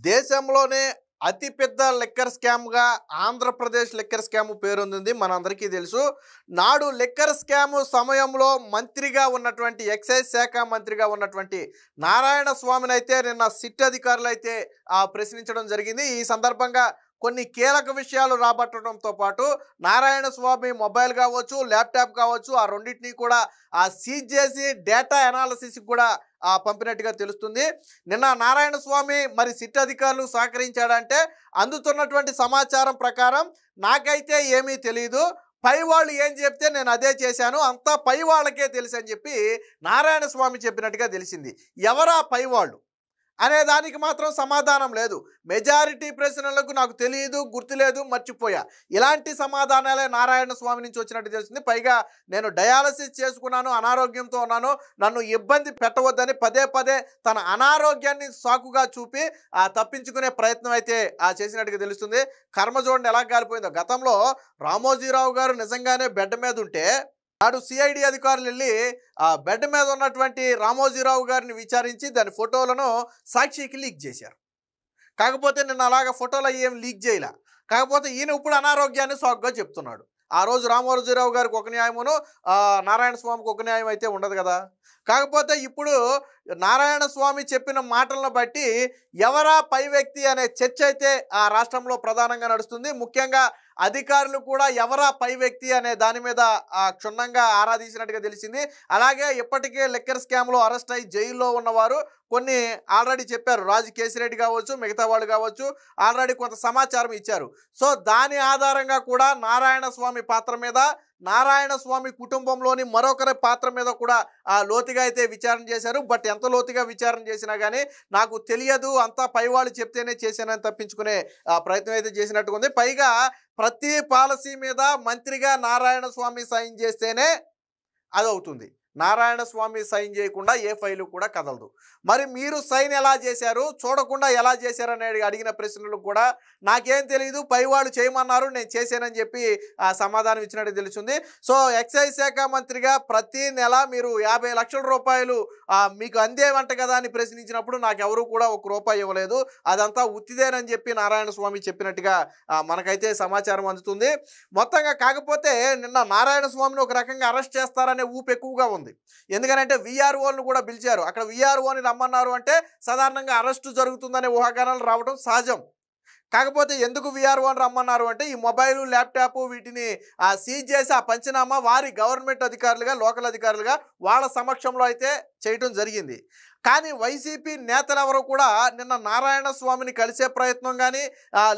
దేశంలోనే అతి పెద్ద లిక్కర్ స్కామ్‌గా ఆంధ్రప్రదేశ్ లిక్కర్ స్కామ్ పేరొందింది. మనందరికీ తెలుసు. నాడు లిక్కర్ స్కామ్ సమయంలో మంత్రిగా ఉన్నటువంటి ఎక్సైజ్ శాఖ మంత్రిగా ఉన్నటువంటి నారాయణ స్వామినైతే నిన్న సిట్ అధికారులైతే ప్రశ్నించడం జరిగింది. ఈ సందర్భంగా కొన్ని కీలక విషయాలు రాబట్టడంతో పాటు నారాయణ స్వామి మొబైల్ కావచ్చు, ల్యాప్‌టాప్ కావచ్చు, ఆ రెండిటిని కూడా సీజ్ చేసి డేటా అనాలిసిస్‌కి కూడా పంపినట్టుగా తెలుస్తుంది. నిన్న నారాయణ స్వామి మరి సిట్ అధికారులు సహకరించాడంటే అందుతున్నటువంటి సమాచారం ప్రకారం నాకైతే ఏమీ తెలీదు. పై వాళ్ళు ఏం చెప్తే నేను అదే చేశాను. అంతా పై వాళ్ళకే తెలుసు అని చెప్పి నారాయణ స్వామి చెప్పినట్టుగా తెలిసింది. ఎవరా పై వాళ్ళు అనే దానికి మాత్రం సమాధానం లేదు. మెజారిటీ ప్రశ్నలకు నాకు తెలియదు, గుర్తులేదు, మర్చిపోయా, ఇలాంటి సమాధానాలే నారాయణ స్వామి నుంచి వచ్చినట్టు తెలిసింది. పైగా నేను డయాలసిస్ చేసుకున్నాను, అనారోగ్యంతో ఉన్నాను, నన్ను ఇబ్బంది పెట్టవద్దని పదే పదే తన అనారోగ్యాన్ని సాకుగా చూపి తప్పించుకునే ప్రయత్నం అయితే చేసినట్టుగా తెలుస్తుంది. కర్మ చూడండి ఎలా కాలిపోయిందో. గతంలో రామోజీరావు గారు నిజంగానే బెడ్ మీద ఉంటే నాడు సిఐడి అధికారులు వెళ్ళి బెడ్ మీద ఉన్నటువంటి రామోజీరావు గారిని విచారించి దాని ఫోటోలను సాక్షికి లీక్ చేశారు. కాకపోతే నిన్న అలాగ ఫోటోలు ఏం లీక్ చేయలే. కాకపోతే ఈయన ఇప్పుడు అనారోగ్యాన్ని సాకుగా చెప్తున్నాడు. ఆ రోజు రామోజీరావు గారికి ఒక న్యాయమును, నారాయణ స్వామికి ఒక న్యాయం అయితే ఉండదు కదా. కాకపోతే ఇప్పుడు నారాయణ స్వామి చెప్పిన మాటలను బట్టి ఎవరా పై వ్యక్తి అనే చర్చ అయితే రాష్ట్రంలో ప్రధానంగా నడుస్తుంది. ముఖ్యంగా అధికారులు కూడా ఎవరా పై వ్యక్తి అనే దాని మీద క్షుణ్ణంగా ఆరాధించినట్టుగా తెలిసింది. అలాగే ఇప్పటికే లిక్కర్ స్కామ్లో అరెస్ట్ అయ్యి జైల్లో ఉన్నవారు కొన్ని ఆల్రెడీ చెప్పారు. రాజు కేసిరెడ్డి కావచ్చు, మిగతా వాళ్ళు కావచ్చు, ఆల్రెడీ కొంత సమాచారం ఇచ్చారు. సో దాని ఆధారంగా కూడా నారాయణ స్వామి పాత్ర మీద, నారాయణ స్వామి కుటుంబంలోని మరొకరి పాత్ర మీద కూడా లోతుగా అయితే విచారణ చేశారు. బట్ ఎంత లోతుగా విచారణ చేసినా కానీ నాకు తెలియదు, అంతా పై వాళ్ళు చెప్తేనే చేశానని తప్పించుకునే ప్రయత్నం అయితే చేసినట్టుగా ఉంది. పైగా ప్రతి పాలసీ మీద మంత్రిగా నారాయణ స్వామి సైన్ చేస్తేనే అదవుతుంది. నారాయణ స్వామి సైన్ చేయకుండా ఏ ఫైలు కూడా కదలదు. మరి మీరు సైన్ ఎలా చేశారు, చూడకుండా ఎలా చేశారు అనేది అడిగిన ప్రశ్నలకు కూడా నాకేం తెలియదు, పై వాళ్ళు చేయమన్నారు, నేను చేశానని చెప్పి సమాధానం ఇచ్చినట్టు తెలుస్తుంది. సో ఎక్సైజ్ శాఖ మంత్రిగా ప్రతి నెల మీరు 50 లక్షల రూపాయలు మీకు అందేవంట కదా అని ప్రశ్నించినప్పుడు నాకెవరూ కూడా ₹1 ఇవ్వలేదు, అదంతా ఉత్తిదేనని చెప్పి నారాయణ స్వామి చెప్పినట్టుగా మనకైతే సమాచారం అందుతుంది. మొత్తంగా కాకపోతే నిన్న నారాయణ స్వామిని ఒక రకంగా అరెస్ట్ చేస్తారనే ఊపు ఎక్కువగా ఉంది. ఎందుకంటే విఆర్ఓలను కూడా పిలిచారు. అక్కడ విఆర్ఓని రమ్మన్నారు అంటే సాధారణంగా అరెస్టు జరుగుతుందనే ఊహాగానాలు రావడం సహజం. కాకపోతే ఎందుకు విఆర్ఓని రమ్మన్నారు అంటే ఈ మొబైలు, ల్యాప్టాప్ వీటిని సీజ్ చేసి పంచనామా వారి గవర్నమెంట్ అధికారులుగా, లోకల్ అధికారులుగా వాళ్ళ సమక్షంలో అయితే చేయటం జరిగింది. కానీ వైసీపీ నేతలు ఎవరు కూడా నిన్న నారాయణ స్వామిని కలిసే ప్రయత్నం కానీ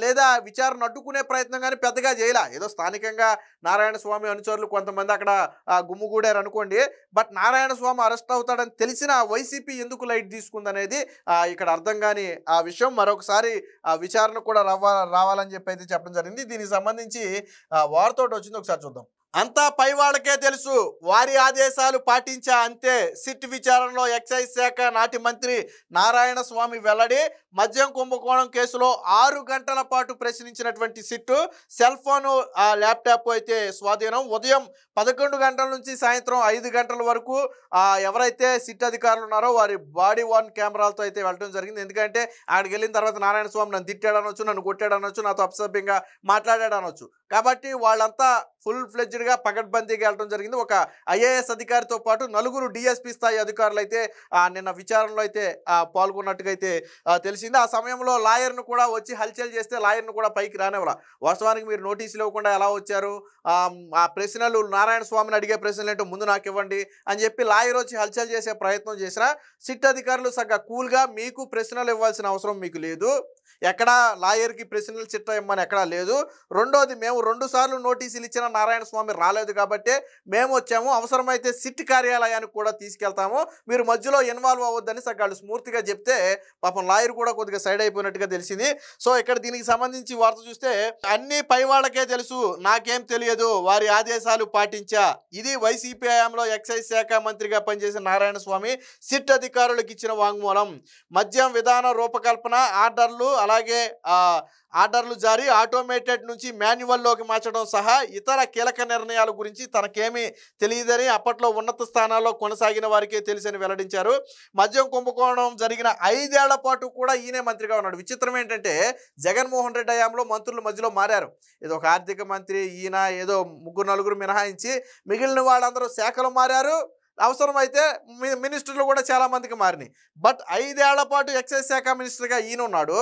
లేదా విచారణ అడ్డుకునే ప్రయత్నం కానీ పెద్దగా చేయలే. ఏదో స్థానికంగా నారాయణ స్వామి అనుచరులు కొంతమంది అక్కడ గుమ్ముగూడారు అనుకోండి. బట్ నారాయణ స్వామి అరెస్ట్ అవుతాడని తెలిసిన వైసీపీ ఎందుకు లైట్ తీసుకుందనేది ఇక్కడ అర్థం కాని విషయం. మరొకసారి విచారణ కూడా రావాలని చెప్పి అయితే చెప్పడం జరిగింది. దీనికి సంబంధించి వారితో వచ్చింది, ఒకసారి చూద్దాం. అంతా పై వాళ్ళకే తెలుసు, వారి ఆదేశాలు పాటించా అంతే. సిట్ విచారణలో ఎక్సైజ్ శాఖ నాటి మంత్రి నారాయణ స్వామి వెల్లడి. మద్యం కుంభకోణం కేసులో 6 గంటల పాటు ప్రశ్నించినటువంటి సిట్టు సెల్ ఫోను, ల్యాప్టాప్ అయితే స్వాధీనం. ఉదయం 11 గంటల నుంచి సాయంత్రం 5 గంటల వరకు ఎవరైతే సిట్ అధికారులు ఉన్నారో వారి బాడీ వార్న్ కెమెరాలతో అయితే వెళ్ళడం జరిగింది. ఎందుకంటే అక్కడికి వెళ్ళిన తర్వాత నారాయణ స్వామి నన్ను తిట్టాడనొచ్చు, నన్ను కొట్టాడనొచ్చు, నాతో అపసభ్యంగా మాట్లాడాడనొచ్చు. కాబట్టి వాళ్ళంతా ఫుల్ ఫ్లెడ్జ్డ్గా పకడ్బందీగా వెళ్ళడం జరిగింది. ఒక ఐఏఎస్ అధికారితో పాటు 4 డిఎస్పీ స్థాయి అధికారులు అయితే నిన్న విచారణలో అయితే పాల్గొన్నట్టుగా అయితే తెలిసింది. ఆ సమయంలో లాయర్ను కూడా వచ్చి హల్చల్ చేస్తే లాయర్ను కూడా పైకి రానివ్వాల. వాస్తవానికి మీరు నోటీసులు ఇవ్వకుండా ఎలా వచ్చారు, ఆ ప్రశ్నలు నారాయణ స్వామిని అడిగే ప్రశ్నలు ఏంటో ముందు నాకు ఇవ్వండి అని చెప్పి లాయర్ వచ్చి హల్చల్ చేసే ప్రయత్నం చేసిన సిట్ అధికారులు సగ్గా కూల్గా మీకు ప్రశ్నలు ఇవ్వాల్సిన అవసరం మీకు లేదు, ఎక్కడా లాయర్కి ప్రశ్నలు చిట్ట ఇమ్మని ఎక్కడా లేదు. రెండోది, మేము 2 సార్లు నోటీసులు ఇచ్చిన నారాయణ స్వామి రాలేదు కాబట్టి మేము వచ్చాము, అవసరమైతే సిట్ కార్యాలయానికి కూడా తీసుకెళ్తాము, మీరు మధ్యలో ఇన్వాల్వ్ అవ్వద్దని సగ్గాళ్ళు స్మూర్తిగా చెప్తే పాపం లాయర్ కూడా కొద్దిగా సైడ్ అయిపోయినట్టుగా తెలిసింది. సో ఇక్కడ దీనికి సంబంధించి వార్త చూస్తే అన్ని పై వాళ్ళకే తెలుసు, నాకేం తెలియదు, వారి ఆదేశాలు పాటించా. ఇది వైసీపీ హయాంలో ఎక్సైజ్ శాఖ మంత్రిగా పనిచేసిన నారాయణ స్వామి సిట్ అధికారులకు ఇచ్చిన వాంగ్మూలం. మద్యం విధాన రూపకల్పన, ఆర్డర్లు, అలాగే ఆర్డర్లు జారీ, ఆటోమేటెడ్ నుంచి మాన్యువల్లోకి మార్చడం సహా ఇతర కీలక నిర్ణయాలు నిర్ణయాల గురించి తనకేమీ తెలియదని, అప్పట్లో ఉన్నత స్థానాల్లో కొనసాగిన వారికే తెలుసని వెల్లడించారు. మద్యం కుంభకోణం జరిగిన 5 ఏళ్ల పాటు కూడా ఈయనే మంత్రిగా ఉన్నాడు. విచిత్రం ఏంటంటే జగన్మోహన్ రెడ్డి హయాంలో మంత్రులు మధ్యలో మారారు. ఏదో ఒక ఆర్థిక మంత్రి ఈయన, ఏదో ముగ్గురు నలుగురు మినహాయించి మిగిలిన వాళ్ళందరూ శాఖలు మారారు. అవసరమైతే మినిస్టర్లు కూడా చాలా మందికి మారినాయి. బట్ 5 ఏళ్ల పాటు ఎక్సైజ్ శాఖ మినిస్టర్గా ఈయన ఉన్నాడు.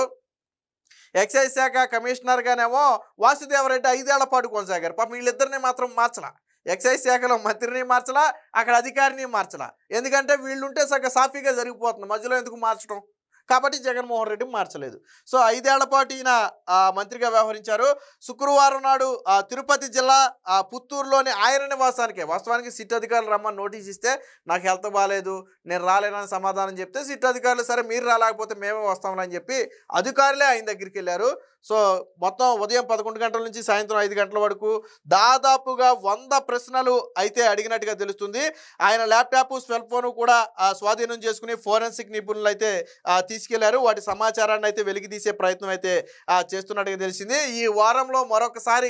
ఎక్సైజ్ శాఖ కమిషనర్గానేమో వాసుదేవరెడ్డి 5 ఏళ్ల పాటు కొనసాగారు. పాపం వీళ్ళిద్దరిని మాత్రం మార్చలా. ఎక్సైజ్ శాఖలో మంత్రిని మార్చలా, అక్కడ అధికారిని మార్చలా. ఎందుకంటే వీళ్ళుంటే సాఫీగా జరిగిపోతుంది, మధ్యలో ఎందుకు మార్చడం? కాబట్టి జగన్మోహన్ రెడ్డి మార్చలేదు. సో 5 ఏళ్ల పాటు ఈయన మంత్రిగా వ్యవహరించారు. శుక్రవారం నాడు తిరుపతి జిల్లా పుత్తూరులోని ఆయన నివాసానికే, వాస్తవానికి సిట్ అధికారులు రమ్మని నోటీస్ ఇస్తే నాకు హెల్త్ బాగాలేదు, నేను రాలేనని సమాధానం చెప్తే సిట్ అధికారులు సరే మీరు రాలేకపోతే మేమే వస్తామని చెప్పి అధికారులే ఆయన దగ్గరికి వెళ్ళారు. సో మొత్తం ఉదయం 11 గంటల నుంచి సాయంత్రం 5 గంటల వరకు దాదాపుగా 100 ప్రశ్నలు అయితే అడిగినట్టుగా తెలుస్తుంది. ఆయన ల్యాప్టాప్, సెల్ ఫోన్ కూడా స్వాధీనం చేసుకుని ఫోరెన్సిక్ నిపుణులు అయితే తీసుకెళ్లారు. వాటి సమాచారాన్ని అయితే వెలికితీసే ప్రయత్నం అయితే చేస్తున్నట్టుగా తెలిసింది. ఈ వారంలో మరొకసారి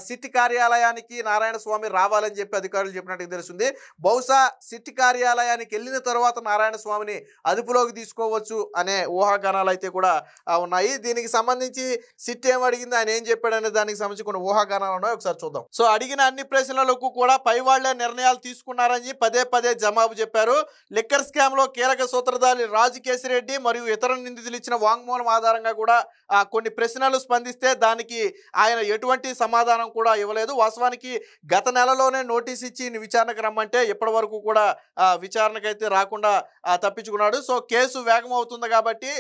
సిట్ కార్యాలయానికి నారాయణ స్వామి రావాలని చెప్పి అధికారులు చెప్పినట్టుగా తెలుస్తుంది. బహుశా సిట్ కార్యాలయానికి వెళ్ళిన తర్వాత నారాయణ స్వామిని అదుపులోకి తీసుకోవచ్చు అనే ఊహాగానాలు అయితే కూడా ఉన్నాయి. దీనికి సంబంధించి సిట్ ఏం అడిగింది, ఆయన ఏం చెప్పాడనే దానికి సంబంధించి కొన్ని ఊహాగానాలు ఉన్నాయి, ఒకసారి చూద్దాం. సో అడిగిన అన్ని ప్రశ్నలకు కూడా పై వాళ్లే నిర్ణయాలు తీసుకున్నారని పదే జవాబు చెప్పారు. లిక్కర్ స్కామ్ లో కీలక సూత్రధారి రాజకేశిరెడ్డి మరియు ఇతర నిందితులు ఇచ్చిన వాంగ్మూలం ఆధారంగా కూడా కొన్ని ప్రశ్నలు స్పందిస్తే దానికి ఆయన ఎటువంటి సమాధానం కూడా ఇవ్వలేదు. వాస్తవానికి గత నెలలోనే నోటీస్ ఇచ్చి విచారణకు రమ్మంటే ఇప్పటి వరకు కూడా విచారణకైతే రాకుండా తప్పించుకున్నాడు. సో కేసు వేగం అవుతుంది కాబట్టి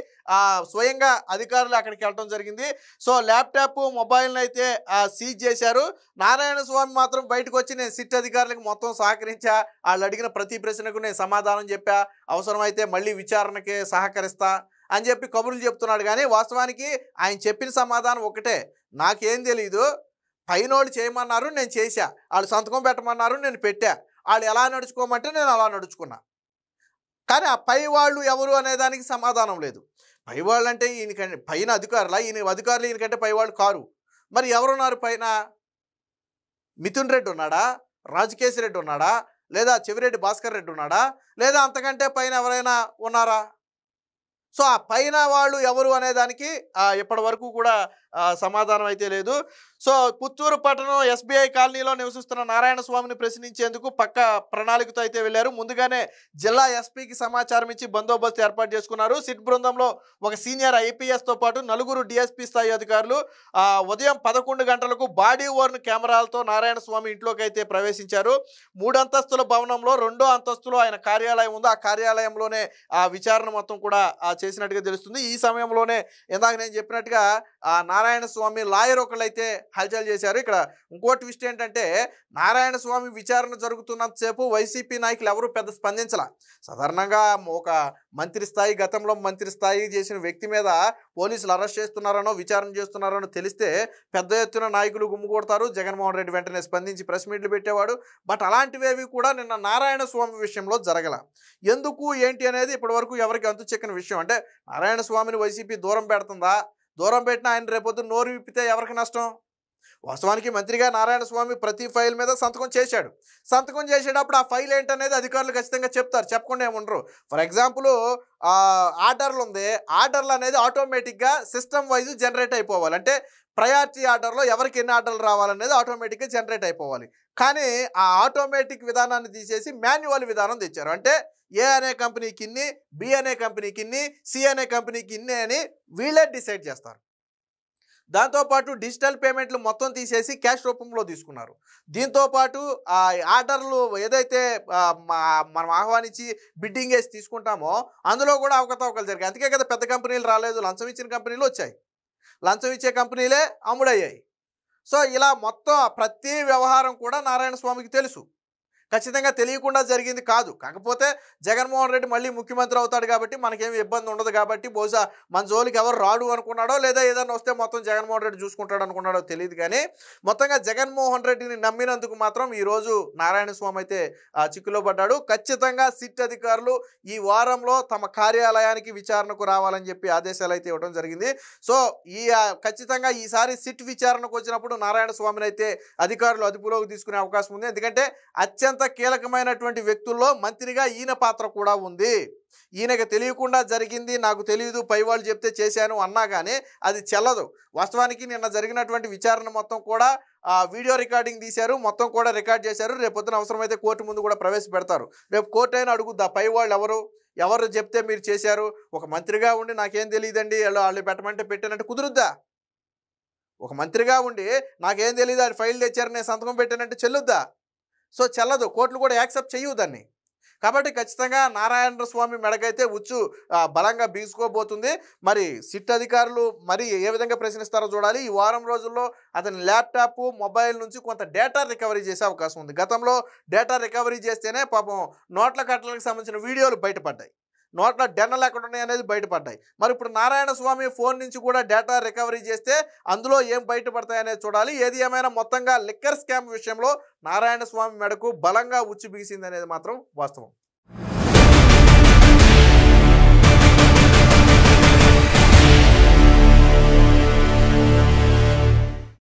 స్వయంగా అధికారులు అక్కడికి వెళ్ళడం జరిగింది. సో ల్యాప్టాప్, మొబైల్ని అయితే సీజ్ చేశారు. నారాయణ స్వామి మాత్రం బయటకు వచ్చి నేను సిట్ అధికారులకు మొత్తం సహకరించా, వాళ్ళు అడిగిన ప్రతి ప్రశ్నకు నేను సమాధానం చెప్పా, అవసరమైతే మళ్ళీ విచారణకే సహకరిస్తా అని చెప్పి కబుర్లు చెప్తున్నాడు. కానీ వాస్తవానికి ఆయన చెప్పిన సమాధానం ఒకటే, నాకేం తెలీదు, పైనోళ్ళు చేయమన్నారు నేను చేశా, వాళ్ళు సంతకం పెట్టమన్నారు నేను పెట్టా, వాళ్ళు ఎలా నడుచుకోమంటే నేను అలా నడుచుకున్నా. కానీ ఆ పై వాళ్ళు ఎవరు అనే దానికి సమాధానం లేదు. పై వాళ్ళు అంటే ఈయనకంటే పైన అధికారులు, ఈయన అధికారులు ఈయనకంటే పై వాళ్ళు కారు. మరి ఎవరున్నారు పైన? మిథున్ రెడ్డి ఉన్నాడా, రాజకేశిరెడ్డి ఉన్నాడా, లేదా చెవిరెడ్డి భాస్కర్ రెడ్డి ఉన్నాడా, లేదా అంతకంటే పైన ఎవరైనా ఉన్నారా? సో ఆ పైన వాళ్ళు ఎవరు అనే దానికి ఇప్పటి వరకు కూడా సమాధానం అయితే లేదు. సో పుత్తూరు పట్టణం ఎస్బీఐ కాలనీలో నివసిస్తున్న నారాయణ స్వామిని ప్రశ్నించేందుకు పక్క ప్రణాళికతో అయితే వెళ్ళారు. ముందుగానే జిల్లా ఎస్పీకి సమాచారం ఇచ్చి బందోబస్తు ఏర్పాటు చేసుకున్నారు. సిట్ బృందంలో ఒక సీనియర్ ఐపీఎస్తో పాటు 4 డిఎస్పీ స్థాయి అధికారులు ఉదయం 11 గంటలకు బాడీ ఓర్న్ కెమెరాలతో నారాయణ స్వామి ఇంట్లోకి అయితే ప్రవేశించారు. 3 అంతస్తుల భవనంలో 2వ అంతస్తులో ఆయన కార్యాలయం ఉంది. ఆ కార్యాలయంలోనే విచారణ మొత్తం కూడా చేసినట్టుగా తెలుస్తుంది. ఈ సమయంలోనే ఇందాక నేను చెప్పినట్టుగా నారాయణ స్వామి లాయర్ ఒకళ్ళైతే హల్చల్ చేశారు. ఇక్కడ ఇంకో ట్విస్ట్ ఏంటంటే నారాయణ స్వామి విచారణ జరుగుతున్నంతసేపు వైసీపీ నాయకులు ఎవరు పెద్ద స్పందించలా. సాధారణంగా ఒక మంత్రి స్థాయి, గతంలో మంత్రి స్థాయి చేసిన వ్యక్తి మీద పోలీసులు అరెస్ట్ చేస్తున్నారనో విచారణ చేస్తున్నారనో తెలిస్తే పెద్ద ఎత్తున నాయకులు గుమ్ముకొడతారు. జగన్మోహన్ రెడ్డి వెంటనే స్పందించి ప్రెస్ మీట్లు పెట్టేవాడు. బట్ అలాంటివేవి కూడా నిన్న నారాయణ స్వామి విషయంలో జరగల. ఎందుకు ఏంటి అనేది ఇప్పటి వరకు ఎవరికి అంతు చిక్కని విషయం. అంటే నారాయణ స్వామిని వైసీపీ దూరం పెడుతుందా? దూరం పెట్టిన ఆయన రేపొద్దు నోరు విప్పితే ఎవరికి నష్టం? వాస్తవానికి మంత్రిగా నారాయణ స్వామి ప్రతి ఫైల్ మీద సంతకం చేశాడు. సంతకం చేసేటప్పుడు ఆ ఫైల్ ఏంటనేది అధికారులు ఖచ్చితంగా చెప్తారు, చెప్పకుండా ఏముండరు. ఫర్ ఎగ్జాంపుల్ ఆర్డర్లు ఉంది, ఆర్డర్లు అనేది ఆటోమేటిక్గా సిస్టమ్ వైజ్ జనరేట్ అయిపోవాలి. అంటే ప్రయారిటీ ఆర్డర్లో ఎవరికి ఎన్ని ఆర్డర్లు రావాలనేది ఆటోమేటిక్గా జనరేట్ అయిపోవాలి. కానీ ఆ ఆటోమేటిక్ విధానాన్ని తీసేసి మాన్యువల్ విధానం తెచ్చారు. అంటే ఏ అనే కంపెనీకి ఇన్ని, బి అనే కంపెనీకి ఇన్ని, సి అనే కంపెనీకి ఇన్ని అని వీళ్ళే డిసైడ్ చేస్తారు. దాంతోపాటు డిజిటల్ పేమెంట్లు మొత్తం తీసేసి క్యాష్ రూపంలో తీసుకున్నారు. దీంతోపాటు ఆర్డర్లు ఏదైతే మనం ఆహ్వానించి బిడ్డింగ్ వేసి తీసుకుంటామో అందులో కూడా అవకతవకలు జరిగాయి. అందుకే కదా పెద్ద కంపెనీలు రాలేదు, లంచం ఇచ్చిన కంపెనీలు వచ్చాయి, లంచం ఇచ్చే కంపెనీలే అమ్ముడయ్యాయి. సో ఇలా మొత్తం ప్రతి వ్యవహారం కూడా నారాయణ స్వామికి తెలుసు. ఖచ్చితంగా తెలియకుండా జరిగింది కాదు. కాకపోతే జగన్మోహన్ రెడ్డి మళ్ళీ ముఖ్యమంత్రి అవుతాడు కాబట్టి మనకేమి ఇబ్బంది ఉండదు కాబట్టి బహుశా మన జోలికి ఎవరు రాడు అనుకున్నాడో, లేదా ఏదైనా వస్తే మొత్తం జగన్మోహన్ రెడ్డి చూసుకుంటాడు అనుకున్నాడో తెలీదు కానీ మొత్తంగా జగన్మోహన్ రెడ్డిని నమ్మినందుకు మాత్రం ఈరోజు నారాయణ స్వామి అయితే చిక్కులో పడ్డాడు. ఖచ్చితంగా సిట్ అధికారులు ఈ వారంలో తమ కార్యాలయానికి విచారణకు రావాలని చెప్పి ఆదేశాలు అయితే ఇవ్వడం జరిగింది. సో ఖచ్చితంగా ఈసారి సిట్ విచారణకు వచ్చినప్పుడు నారాయణ స్వామిని అయితే అధికారులు అదుపులోకి తీసుకునే అవకాశం ఉంది. ఎందుకంటే అత్యంత కీలకమైనటువంటి వ్యక్తుల్లో మంత్రిగా ఈయన పాత్ర కూడా ఉంది. ఈయనకు తెలియకుండా జరిగింది, నాకు తెలియదు, పై వాళ్ళు చెప్తే చేశాను అన్నా కానీ అది చెల్లదు. వాస్తవానికి నిన్న జరిగినటువంటి విచారణ మొత్తం కూడా వీడియో రికార్డింగ్ తీశారు, మొత్తం కూడా రికార్డ్ చేశారు. రేపొద్దున అవసరమైతే కోర్టు ముందు కూడా ప్రవేశపెడతారు. రేపు కోర్టు అయినా అడుగుద్దా పై వాళ్ళు ఎవరు చెప్తే మీరు చేశారు? ఒక మంత్రిగా ఉండి నాకేం తెలియదండి వాళ్ళు పెట్టమంటే పెట్టానంటే కుదురుద్దా? ఒక మంత్రిగా ఉండి నాకేం తెలియదు అది ఫైల్ తెచ్చారు నేను సంతకం పెట్టానంటే చెల్లుద్దా? సో చెల్లదు, కోర్టులు కూడా యాక్సెప్ట్ చేయవు దాన్ని. కాబట్టి ఖచ్చితంగా నారాయణ స్వామి మెడకైతే ఉచ్చు బలంగా బీసుకోబోతుంది. మరి సిట్ అధికారులు మరి ఏ విధంగా ప్రశ్నిస్తారో చూడాలి. ఈ వారం రోజుల్లో అతని ల్యాప్టాప్ మొబైల్ నుంచి కొంత డేటా రికవరీ చేసే అవకాశం ఉంది. గతంలో డేటా రికవరీ చేస్తేనే పాపం నోట్ల కట్టలకు సంబంధించిన వీడియోలు బయటపడ్డాయి, నోట్ల డెన్నలు ఎక్కడ ఉన్నాయి అనేది బయటపడ్డాయి. మరి ఇప్పుడు నారాయణ స్వామి ఫోన్ నుంచి కూడా డేటా రికవరీ చేస్తే అందులో ఏం బయటపడతాయి అనేది చూడాలి. ఏది ఏమైనా మొత్తంగా లిక్కర్ స్కామ్ విషయంలో నారాయణ స్వామి మెడకు బలంగా ఉచ్చు బిగిసింది అనేది మాత్రం వాస్తవం.